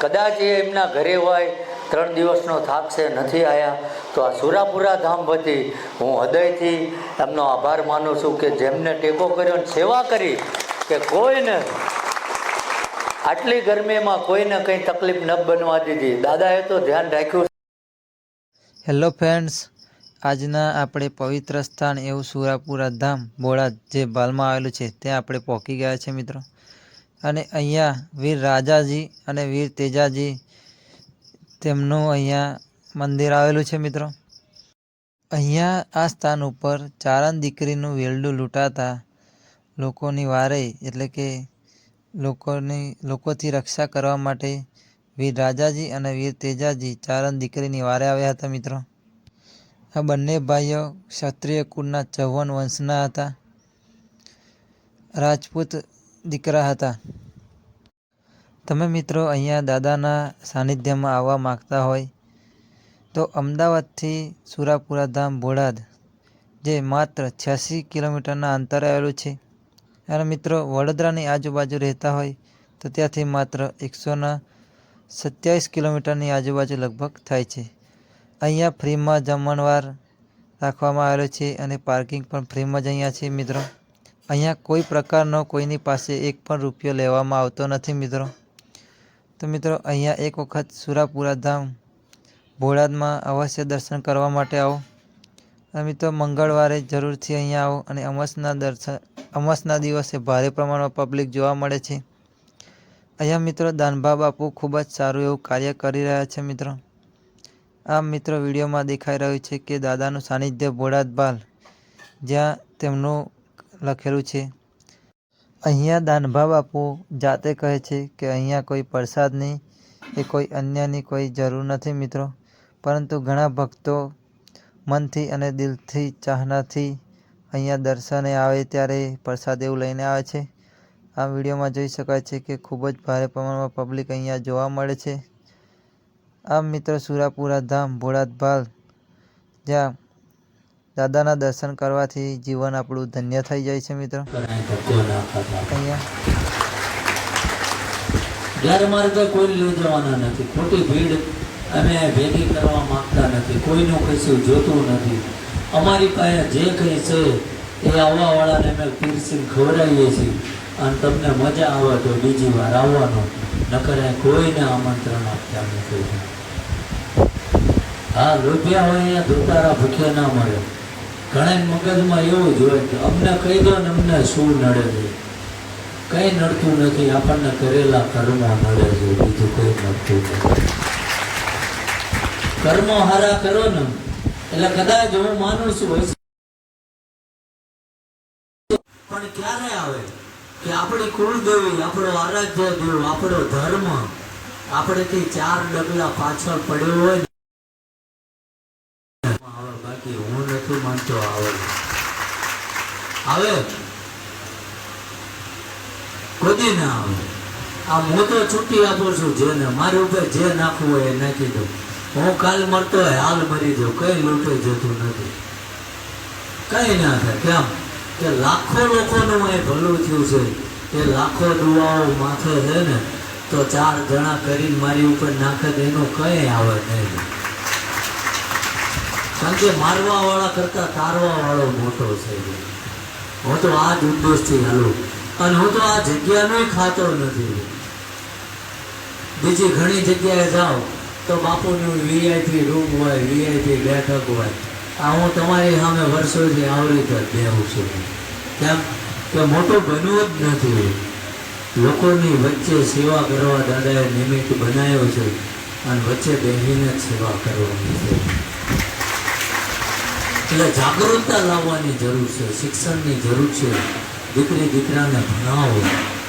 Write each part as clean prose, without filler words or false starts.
કદાચ એ એમના ઘરે હોય, 3 દિવસનો થાક છે, નથી આવ્યા, તો આ સુરાપુરા ધામ વતી હું હૃદયથી એમનો આભાર માનું છું કે જેમને ટેકો કર્યો અને સેવા કરી કે કોઈને આટલી ગરમીમાં કોઈને કંઈ તકલીફ ન બનવા દીધી. દાદાએ તો ધ્યાન રાખ્યું. હેલો ફ્રેન્ડ્સ, આજના આપણે પવિત્ર સ્થાન એવું સુરાપુરા ધામ બોટાદ જે ભાલમાં આવેલું છે ત્યાં આપણે પહોંચી ગયા છે મિત્રો. અને અહીંયા વીર રાજાજી અને વીર તેજાજી તેમનું અહીંયા મંદિર આવેલું છે મિત્રો. અહીંયા આ સ્થાન ઉપર ચારણ દીકરીનું વેલડું લૂંટાતા લોકોની વારે એટલે કે લોકોથી રક્ષા કરવા માટે વીર રાજાજી અને વીર તેજાજી ચારણ દીકરીની વારે આવ્યા હતા મિત્રો. આ બંને ભાઈઓ ક્ષત્રિય કુળના ચૌહાણ વંશના હતા, રાજપૂત દીકરા હતા. તમે મિત્રો અહીંયા દાદાના સાનિધ્યમાં આવવા માગતા હોય તો અમદાવાદથી સુરાપુરા ધામ બોટાદ જે માત્ર 86 કિલોમીટરના અંતરે આવેલું છે. અને મિત્રો વડોદરાની આજુબાજુ રહેતા હોય તો ત્યાંથી માત્ર 127 કિલોમીટરની આજુબાજુ લગભગ થાય છે. અહીંયા ફ્રીમાં જમણવાર રાખવામાં આવેલો છે અને પાર્કિંગ પણ ફ્રીમાં જ અહીંયા છે મિત્રો. અહીંયા કોઈ પ્રકારનો કોઈની પાસે એક પણ રૂપિયો લેવામાં આવતો નથી મિત્રો. તો મિત્રો અહીંયા એક વખત સુરાપુરા ધામ બોટાદમાં અવશ્ય દર્શન કરવા માટે આવો. અને મિત્રો મંગળવારે જરૂરથી અહીંયા આવો. અને અમાસના દિવસે ભારે પ્રમાણમાં પબ્લિક જોવા મળે છે. અહીંયા મિત્રો દાનભા બાપુ ખૂબ જ સારું એવું કાર્ય કરી રહ્યા છે મિત્રો. આ મિત્રો વિડીયોમાં દેખાઈ રહ્યું છે કે દાદાનું સાનિધ્ય બોટાદ ભાલ જ્યાં તેમનું લખેલું છે. અહીંયા દાનભા બાપુ જાતે કહે છે કે અહીંયા કોઈ પ્રસાદની કે કોઈ અન્યની કોઈ જરૂર નથી મિત્રો, પરંતુ ઘણા ભક્તો મનથી અને દિલથી ચાહનાથી અહીંયા દર્શને આવે ત્યારે પ્રસાદ એવું લઈને આવે છે. આ વિડીયોમાં જોઈ શકાય છે કે ખૂબ જ ભારે પ્રમાણમાં પબ્લિક અહીંયા જોવા મળે છે. આ મિત્રો સુરાપુરા ધામ બોટાદ ભાલ જ્યાં દાદાના દર્શન કરવાથી જીવન આપણું ધન્ય થઈ જાય છે મિત્રો. અહીંયા ગેરમાર્ગે કોઈ લઈ જવાના નથી, ખોટી ભીડ અમે ભેગી કરવા માંગતા નથી, કોઈનું કશું જોતું નથી. અમારી પાસે જે કંઈ છે એ આવવાવાળાને અમે પીરસીને ખવડાવીએ છીએ. અને તમને મજા આવે તો બીજી વાર આવવાનું, નકર કોઈને આમંત્રણ આપતા નથી. હા, રૂપિયા હોય અહીંયા ધોતારા ભૂખ્યા ના મળે. ઘણા મગજમાં એવું જ હોય કે અમને કહી દો ને અમને શું નડે છે. કંઈ નડતું નથી, આપણને કરેલા કર્મો નડે છે, બીજું કંઈ નડતું નથી. કર્મો હારા કરો ને એટલે કદાચ હું માનું છું પણ ક્યારે આવે કે આપણી કુળદેવી, આપણો આરાધ્ય દેવ, આપણો ધર્મ આપણેથી 4 ડગલા પાછળ પડ્યો હોય ને બાકી હું નથી માનતો આવે કોઈ ના આવે. આ હું તો છૂટી આપું છું, જેને મારી ઉપર જે નાખવું હોય એ નાખી દઉં. હું કાલ મરતો હોય હાલ મરી જાઉં, કઈ લૂંટે જતું નથી, કઈ ના થાય. કેમ કે લાખો લોકોનું અહીં ભલું થયું છે. એ લાખો દુઆઓ માથે છે ને તો 4 જણા કરીને મારી ઉપર નાખે તો એનું કઈ આવે નહીં. કારણ કે મારવા વાળા કરતા તારવા વાળો મોટો છે. હું તો આ જ ઉદ્દેશથી હાલું. અને હું તો આ જગ્યાનો ખાતો નથી. બીજી ઘણી જગ્યાએ જાઓ તો બાપુનું વીઆઈપી રૂમ હોય, વીઆઈપી બેઠક હોય. આ હું તમારી સામે વર્ષોથી આવરી જ બેહું છું. કેમ કે મોટું બનવું જ નથી. લોકોની વચ્ચે સેવા કરવા દાદાએ નિમિત્ત બનાવ્યો છે અને વચ્ચે બેસીને જ સેવા કરવાની છે. એટલે જાગૃતતા લાવવાની જરૂર છે, શિક્ષણની જરૂર છે. દીકરી દીકરાને ભણાવો.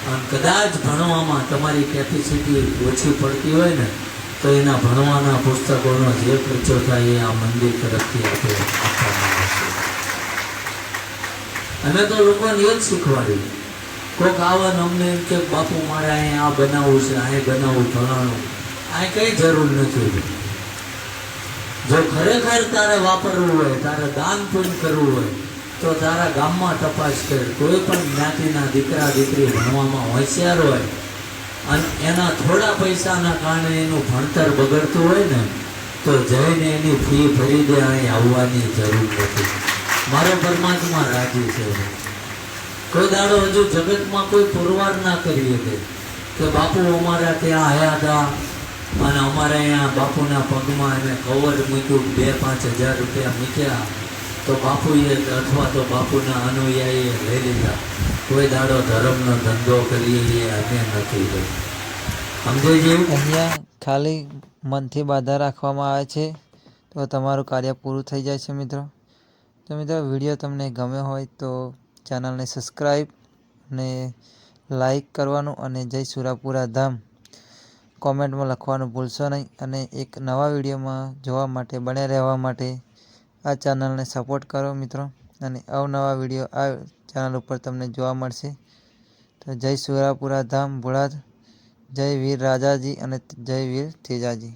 અને કદાચ ભણવામાં તમારી કેપેસિટી ઓછી પડતી હોય ને તો એના ભણવાના પુસ્તકોનો જે ખર્ચો થાય એ આ મંદિર તરફથી આપવામાં આવશે. અમે તો લોકોને એ જ શીખવાડ્યું. કોઈક આવે ને અમને એમ કે બાપુ મારે અહીં આ બનાવવું છે, અહીં બનાવવું ફલાણું, અહીં કંઈ જરૂર નથી. જો ખરેખર તારે વાપરવું હોય, તારે દાન પુણ્ય કરવું હોય તો તારા ગામમાં તપાસ કર. કોઈ પણ જ્ઞાતિના દીકરા દીકરી ભણવામાં હોશિયાર હોય અને એના થોડા પૈસાના કારણે એનું ભણતર બગડતું હોય ને તો જઈને એની ફી ભરી દે, અહીં આવવાની જરૂર નથી. મારો પરમાત્મા રાજી છે. કોઈ દાડો હજુ જગતમાં કોઈ પુરવાર ના કરી શકે કે બાપુ અમારા ત્યાં આયા હતા અને અમારે અહીંયા બાપુના પગમાં એને કવર મૂક્યું, 2-5 હજાર રૂપિયા મૂક્યા તો બાપુએ અથવા તો બાપુના અનુયાયીએ લઈ લીધા. કોઈ દાડો ધર્મનો ધંધો કરીએ એ અમે નથી કર્યો. સમજાય જેવું? અહીંયા ખાલી મનથી બાધા રાખવામાં આવે છે તો તમારું કાર્ય પૂરું થઈ જાય છે મિત્રો. તો મિત્રો વિડીયો તમને ગમ્યો હોય તો ચેનલને સબસ્ક્રાઈબ અને લાઈક કરવાનું અને જય સુરાપુરા ધામ કોમેન્ટમાં લખવાનું ભૂલશો નહીં. અને એક નવા વિડીયોમાં જોવા માટે બન્યા રહેવા માટે આ ચેનલને સપોર્ટ કરો મિત્રો. અને અવનવા વિડીયો આ ચેનલ ઉપર તમને જોવા મળશે. તો જય સુરાપુરા ધામ ભોળાદ, જય વીર રાજાજી અને જય વીર તેજાજી.